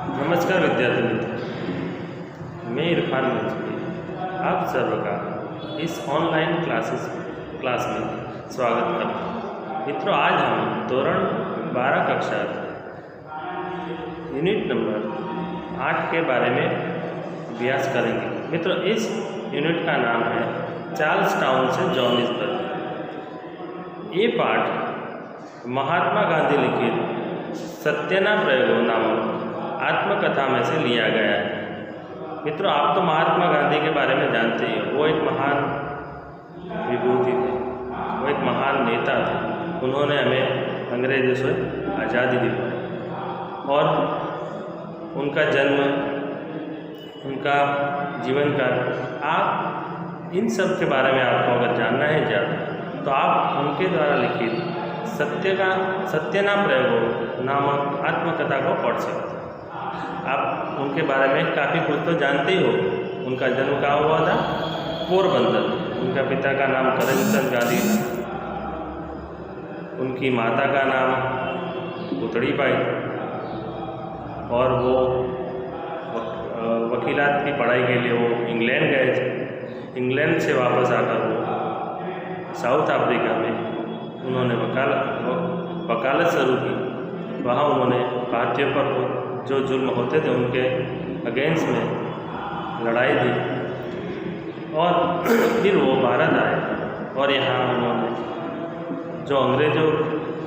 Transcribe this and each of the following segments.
नमस्कार विद्यार्थी मित्र, मैं इरफान मंसूरी आप सबका इस ऑनलाइन क्लास में स्वागत करता हूँ। मित्रों, आज हम धोरण 12 कक्षा यूनिट नंबर 8 के बारे में अभ्यास करेंगे। मित्रों, इस यूनिट का नाम है चार्ल्स टाउन से जोहानिसबर्ग। ये पाठ महात्मा गांधी लिखित सत्यना प्रयोगों नामक आत्मकथा में से लिया गया है। मित्रों, आप तो महात्मा गांधी के बारे में जानते ही हो। वो एक महान विभूति थे, वो एक महान नेता थे। उन्होंने हमें अंग्रेजों से आज़ादी दिलवाई और उनका जन्म, उनका जीवन काल, आप इन सब के बारे में आपको अगर जानना है ज़्यादा तो आप उनके द्वारा लिखित सत्यना प्रयोगों नामक आत्मकथा को पढ़ सकते हैं। आप उनके बारे में काफ़ी कुछ तो जानते ही हो। उनका जन्म कहाँ हुआ था? पोरबंदर। उनका पिता का नाम करमचंद गांधी था, उनकी माता का नाम पुतड़ीबाई, और वो वकीलात की पढ़ाई के लिए वो इंग्लैंड गए थे। इंग्लैंड से वापस आकर वो साउथ अफ्रीका में उन्होंने वकालत शुरू की। वहाँ उन्होंने भारतीयों पर जो जुल्म होते थे उनके अगेंस्ट में लड़ाई दी और फिर वो भारत आए और यहाँ उन्होंने जो अंग्रेज़ों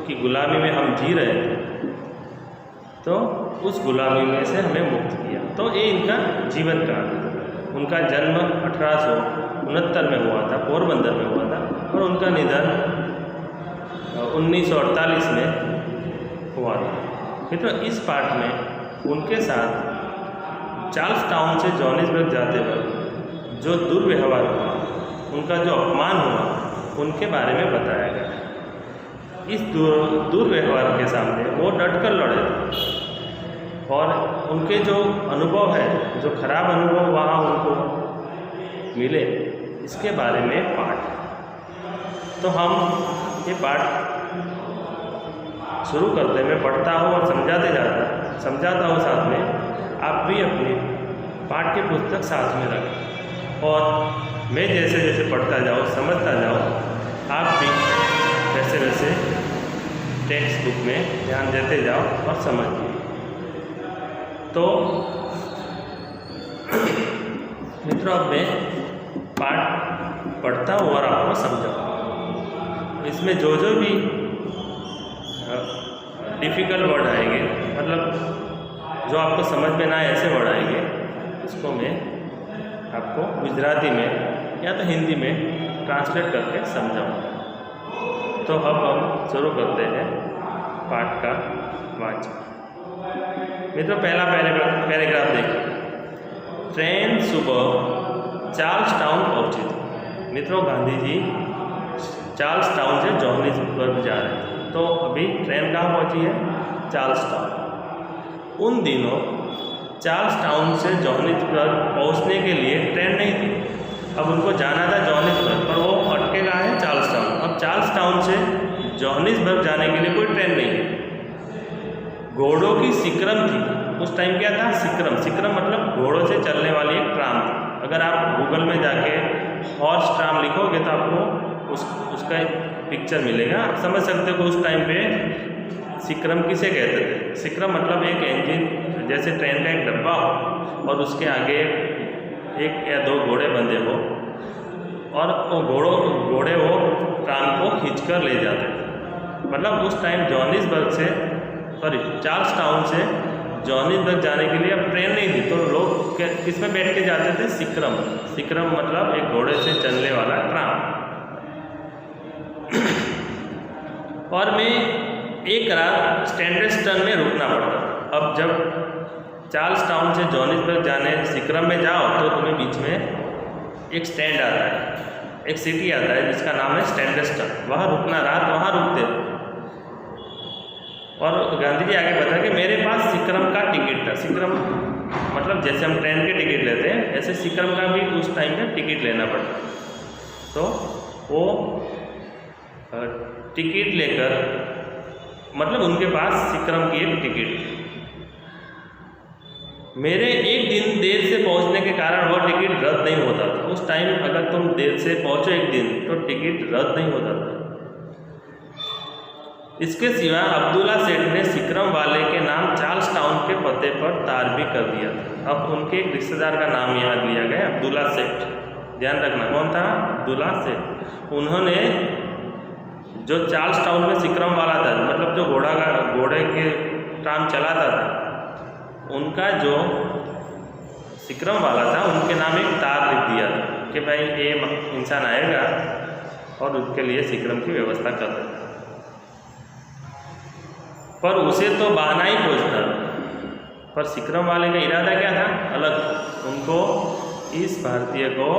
की गुलामी में हम जी रहे थे तो उस गुलामी में से हमें मुक्त किया। तो ये इनका जीवन काल है। उनका जन्म 1869 में हुआ था, पोरबंदर में हुआ था, और उनका निधन 1948 में हुआ था। मित्रों, इस पाठ में उनके साथ चार्ल्स टाउन से जोहानिसबर्ग जाते वक्त जो दुर्व्यवहार हुआ, उनका जो अपमान हुआ, उनके बारे में बताया गया। इस दुर्व्यवहार के सामने वो डटकर लड़े थे और उनके जो अनुभव है, जो खराब अनुभव वहाँ उनको मिले, इसके बारे में पाठ। तो हम ये पाठ शुरू करते, मैं पढ़ता हूँ और समझाता हूँ साथ में। आप भी अपनी पाठ्य पुस्तक साथ में रखें और मैं जैसे जैसे पढ़ता जाऊँ, समझता जाऊँ, आप भी वैसे वैसे टेक्स्ट बुक में ध्यान देते जाओ और समझिए। तो मित्रों, अब मैं पाठ पढ़ता हूँ और आपको समझाऊँ। इसमें जो भी डिफ़िकल्ट वर्ड आएंगे, मतलब जो आपको समझ में ना आए ऐसे वर्ड आएंगे, उसको मैं आपको गुजराती में या तो हिंदी में ट्रांसलेट करके समझाऊंगा। तो अब हम शुरू करते हैं पाठ का वाचन। मित्रों, पहला पैराग्राफ देखिए। ट्रेन सुबह चार्ल्स टाउन पहुँची थी। मित्रों, गांधी जी चार्ल्स टाउन से जोहानिसबर्ग जा रहे थे। तो अभी ट्रेन कहाँ पहुँची है? Charles town. उन दिनों चार्ल्स टाउन से जोहानिसबर्ग पहुँचने के लिए ट्रेन नहीं थी। अब उनको जाना था जोहानिसबर्ग, पर वो अटके कहाँ है? Charles town. अब चार्ल्स टाउन से जोहानिसबर्ग जाने के लिए कोई ट्रेन नहीं है। घोड़ों की सिक्रम थी। उस टाइम क्या था? सिक्रम मतलब घोड़ों से चलने वाली एक ट्राम थी। अगर आप गूगल में जाके हॉर्स ट्राम लिखोगे तो आपको उसका पिक्चर मिलेगा। आप समझ सकते हो कि उस टाइम पे सिक्रम किसे कहते थे। सिक्रम मतलब एक इंजन, जैसे ट्रेन का एक डब्बा हो और उसके आगे एक या दो घोड़े बंधे हो और वो घोड़े वो ट्राम को खींचकर ले जाते थे। मतलब उस टाइम चार्ल्स टाउन से जोहानिसबर्ग जाने के लिए अब ट्रेन नहीं थी, तो लोग किस में बैठ के जाते थे? सिक्रम मतलब एक घोड़े से चलने वाला ट्राम। और मैं एक रात स्टैंडर्डस्टन में रुकना पड़ता। अब जब चार्ल्स टाउन से जोहानिसबर्ग जाने सिक्रम में जाओ तो तुम्हें बीच में एक स्टैंड आता है, एक सिटी आता है जिसका नाम है स्टैंडर्डस्टन। वहाँ रुकना, रात वहाँ रुकते। और गांधी जी आगे बताया कि मेरे पास सिक्रम का टिकट था। सिक्रम मतलब जैसे हम ट्रेन के टिकट लेते हैं, ऐसे सिक्रम का भी उस टाइम में टिकट लेना पड़ता। तो वो टिकट लेकर, मतलब उनके पास सिक्रम की एक टिकट थी। मेरे एक दिन देर से पहुंचने के कारण वह टिकट रद्द नहीं होता था। उस टाइम अगर तुम देर से पहुंचो एक दिन तो टिकट रद्द नहीं होता था। इसके सिवा अब्दुल्ला सेठ ने सिकरम वाले के नाम चार्ल्स टाउन के पते पर तार भी कर दिया था। अब उनके एक रिश्तेदार का नाम यहाँ लिया गया, अब्दुल्ला सेठ। ध्यान रखना कौन था? अब्दुल्ला सेठ। उन्होंने जो चार्ल्स टाउन में सिकरम वाला था, मतलब जो घोड़े के काम चलाता था, उनका जो सिकरम वाला था उनके नाम एक तार लिख दिया था कि भाई ये इंसान आएगा और उसके लिए सिकरम की व्यवस्था कर देगा। पर उसे तो बहाना ही खोजना था। पर सिकरम वाले का इरादा क्या था? अलग। उनको इस भारतीय को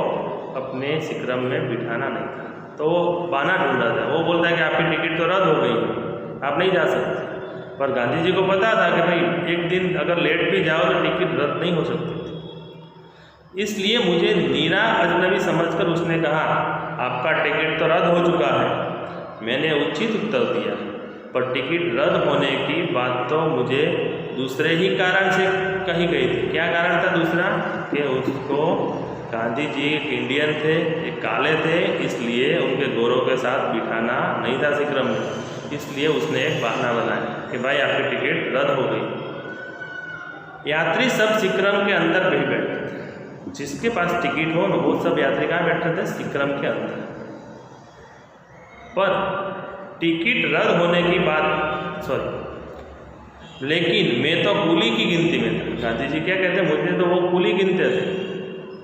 अपने सिकरम में बिठाना नहीं था, तो वो बहाना ढूंढ रहा था। वो बोलता है कि आपकी टिकट तो रद्द हो गई, आप नहीं जा सकते। पर गांधी जी को पता था कि भाई एक दिन अगर लेट भी जाओ तो टिकट रद्द नहीं हो सकती। इसलिए मुझे नीरा अजनबी समझकर उसने कहा, आपका टिकट तो रद्द हो चुका है। मैंने उचित उत्तर दिया, पर टिकट रद्द होने की बात तो मुझे दूसरे ही कारण से कही गई थी। क्या कारण था दूसरा? कि उसको गांधी जी एक इंडियन थे, एक काले थे, इसलिए उनके गोरों के साथ बिठाना नहीं था सिकरम में। इसलिए उसने एक बहाना बनाया कि भाई आपकी टिकट रद्द हो गई। यात्री सब सिकरम के अंदर भी बैठते थे। जिसके पास टिकट हो ना, वो सब यात्री कहाँ बैठते थे? सिकरम के अंदर। पर टिकट रद्द होने की बात लेकिन मैं तो कुली की गिनती में था। गांधी जी क्या कहते? मुझे तो वो कुली गिनते थे।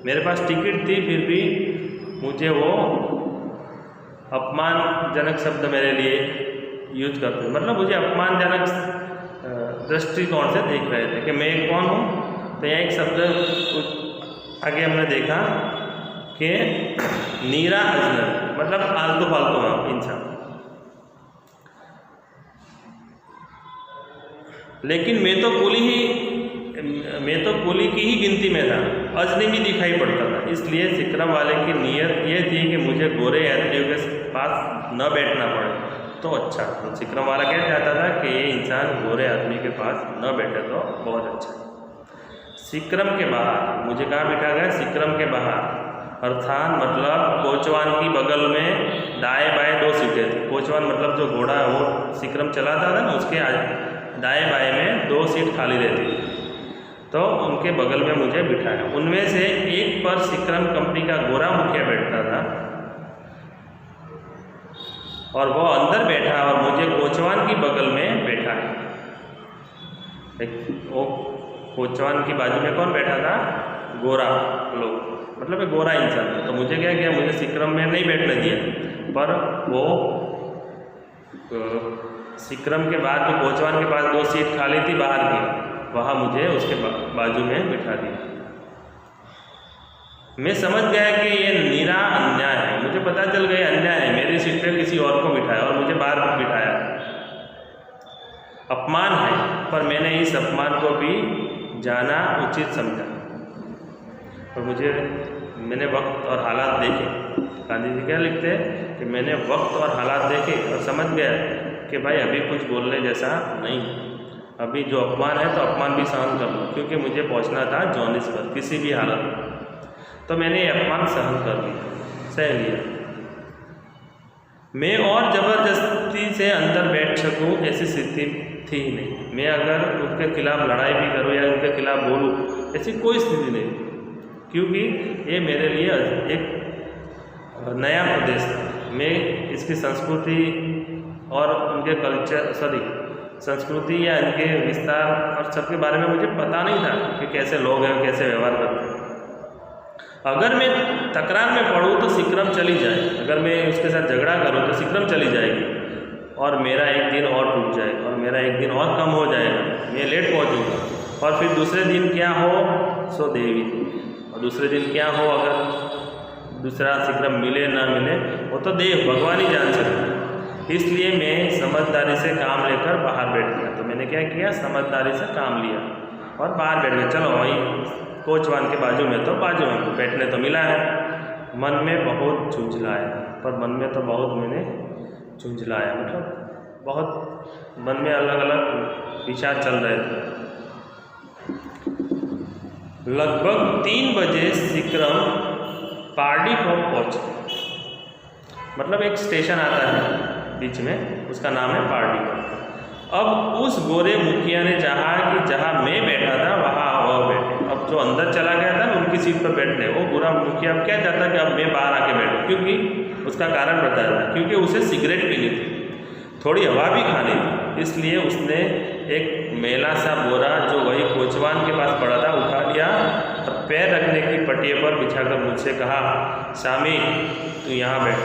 मेरे पास टिकट थी, फिर भी मुझे वो अपमानजनक शब्द मेरे लिए यूज करते, मतलब मुझे अपमानजनक दृष्टिकोण से देख रहे थे कि मैं कौन हूँ। तो यहाँ एक शब्द आगे हमने देखा कि नीरा अजनबी, मतलब आलतू फालतू इंसान। लेकिन मैं तो कुली की ही गिनती में था, अजनबी दिखाई पड़ता था। इसलिए सिकरम वाले की नीयत ये थी कि मुझे गोरे यात्रियों के पास न बैठना पड़े तो अच्छा। तो सिकरम वाला क्या चाहता था कि ये इंसान गोरे आदमी के पास न बैठे तो बहुत अच्छा। सिकरम के बाहर मुझे कहाँ बिठा गया? सिकरम के बाहर, अर्थात मतलब कोचवान की बगल में दाएं बाएं 2 सीटें थी। कोचवान मतलब जो घोड़ा वो सिकरम चलाता था ना, उसके दाएं बाएं में 2 सीट खाली रहती थी। तो उनके बगल में मुझे बिठाया। उनमें से एक पर सिकरम कंपनी का गोरा मुखिया बैठता था और वो अंदर बैठा और मुझे कोचवान की बगल में बैठा है। वो कोचवान की बाजू में कौन बैठा था? गोरा लोग, मतलब एक गोरा इंसान था। तो मुझे क्या किया? मुझे सिकरम में नहीं बैठने दिया, पर वो सिकरम के बाद जो कोचवान के पास 2 सीट खाली थी बाहर की, वहाँ मुझे उसके बाजू में बिठा दिया। मैं समझ गया कि ये नीरा अन्याय है। मुझे पता चल गया अन्याय है, मेरी सीट पे किसी और को बिठाया और मुझे बाहर बिठाया। अपमान है, पर मैंने इस अपमान को भी जाना उचित समझा और मैंने वक्त और हालात देखे। गांधी जी क्या लिखते हैं कि मैंने वक्त और हालात देखे और समझ गया कि भाई अभी कुछ बोलने जैसा नहीं, अभी जो अपमान है तो अपमान भी सहन कर लो, क्योंकि मुझे पहुंचना था जोहानिसबर्ग किसी भी हालत में। तो मैंने ये अपमान सहन कर लिया, सह लिया। मैं और ज़बरदस्ती से अंदर बैठ सकूं ऐसी स्थिति थी ही नहीं। मैं अगर उनके खिलाफ लड़ाई भी करूं या उनके खिलाफ बोलूं, ऐसी कोई स्थिति नहीं, क्योंकि ये मेरे लिए एक नया प्रदेश था। मैं इसकी संस्कृति और उनके संस्कृति या इनके विस्तार और सबके बारे में मुझे पता नहीं था कि कैसे लोग हैं, कैसे व्यवहार करते हैं। अगर मैं तकरार में पड़ूँ तो सिकरम चली जाए, अगर मैं उसके साथ झगड़ा करूँ तो सिकरम चली जाएगी और मेरा एक दिन और टूट जाएगा और मेरा एक दिन और कम हो जाएगा, मैं लेट पहुँचूँगा। और फिर दूसरे दिन क्या हो सो देवी, और दूसरे दिन क्या हो अगर दूसरा सिकरम मिले ना मिले वो तो देव भगवान ही जान सकता है। इसलिए मैं समझदारी से काम लेकर बाहर बैठ गया। तो मैंने क्या किया? समझदारी से काम लिया और बाहर बैठ गया। चलो वही कोचवान के बाजू में, तो बाजू में बैठने तो मिला है। मन में बहुत झुंझलाया, पर मन में तो बहुत मैंने झुंझलाया, मतलब बहुत मन में अलग अलग विचार चल रहे थे। लगभग 3 बजे सिक्रम पार्डी को पहुँचे। मतलब एक स्टेशन आता है बीच में, उसका नाम है पार्डी का। अब उस गोरे मुखिया ने चाहा कि जहाँ मैं बैठा था वहाँ वह बैठे। अब जो अंदर चला गया था उनकी सीट पर बैठने, वो गोरा मुखिया अब क्या चाहता कि अब मैं बाहर आके बैठूँ, क्योंकि उसका कारण बताया था, क्योंकि उसे सिगरेट पीनी थी, थोड़ी हवा भी खानी थी। इसलिए उसने एक मेला सा बोरा जो वही कोचवान के पास पड़ा था उठा लिया और पैर रखने की पटिया पर बिछाकर मुझसे कहा, शामी तू यहाँ बैठ।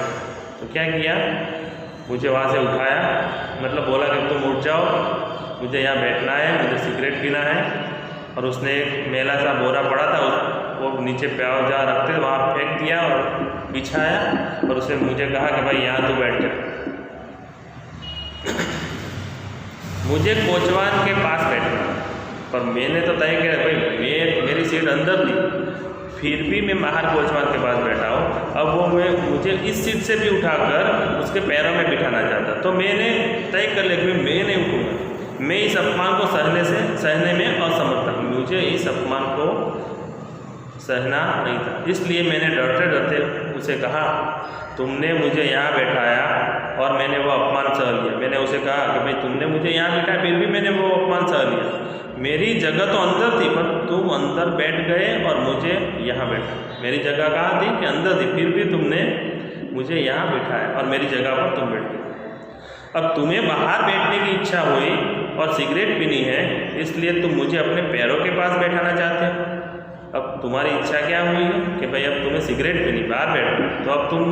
तो क्या किया, मुझे वहाँ से उठाया, मतलब बोला कि तुम उठ जाओ, मुझे यहाँ बैठना है, मुझे सिगरेट पीना है। और उसने एक मेला सा बोरा पड़ा था, वो नीचे प्याव जहाँ रखते वहाँ फेंक दिया और बिछाया, और उसने मुझे कहा कि भाई यहाँ तू बैठ जा। मुझे कोचवान के पास बैठना, पर मैंने तो तय किया भाई मेरी सीट अंदर थी, फिर भी मैं बाहर कोचवान के पास बैठा हूँ। अब वो मुझे इस सीट से भी उठाकर उसके पैरों में बिठाना चाहता, तो मैंने तय कर लिया कि मैं नहीं उठूँगा। मैं इस अपमान को सहने में असमर्थ था, मुझे इस अपमान को सहना नहीं था। इसलिए मैंने डरते डरते उसे कहा, तुमने मुझे यहाँ बैठाया और मैंने वो अपमान सह लिया। मैंने उसे कहा कि भाई तुमने मुझे यहाँ बैठाया, फिर भी मैंने वो अपमान सह लिया। मेरी जगह तो अंदर थी, पर तुम अंदर बैठ गए और मुझे यहाँ बैठा। मेरी जगह कहाँ थी कि अंदर थी, फिर भी तुमने मुझे यहाँ बैठाया और मेरी जगह पर तुम बैठ गए। अब तुम्हें बाहर बैठने की इच्छा हुई और सिगरेट पीनी है, इसलिए तुम मुझे अपने पैरों के पास बैठाना चाहते हो। अब तुम्हारी इच्छा क्या हुई है कि भाई अब तुम्हें सिगरेट पीनी, बाहर बैठो, तो अब तुम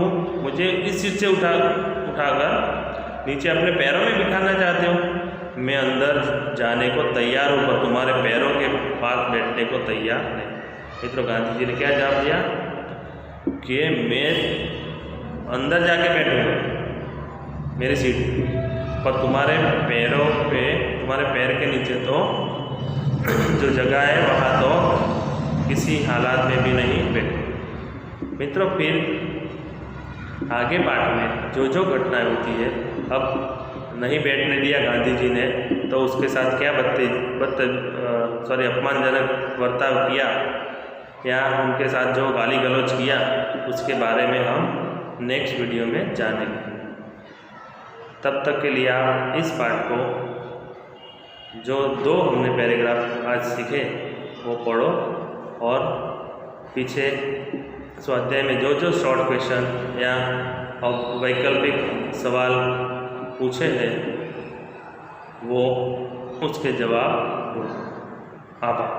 मुझे इस सीट से उठाकर नीचे अपने पैरों में बिठाना चाहते हो। मैं अंदर जाने को तैयार हूँ, पर तुम्हारे पैरों के पास बैठने को तैयार नहीं। मित्रों, गांधी जी ने क्या जवाब दिया कि मैं अंदर जाके बैठूँगा मेरी सीट, पर तुम्हारे पैर के नीचे तो जो जगह है वहाँ तो किसी हालात में भी नहीं बैठे। मित्रों, फिर आगे पाठ में जो जो घटनाएं होती है, अब नहीं बैठने दिया गांधी जी ने, तो उसके साथ क्या अपमानजनक बर्ताव किया या उनके साथ जो गाली गलौज किया, उसके बारे में हम नेक्स्ट वीडियो में जानेंगे। तब तक के लिए आप इस पाठ को जो 2 हमने पैराग्राफ आज सीखे वो पढ़ो, और पीछे स्वाध्याय में जो जो शॉर्ट क्वेश्चन या वैकल्पिक सवाल पूछे हैं वो उसके जवाब दो। आभार।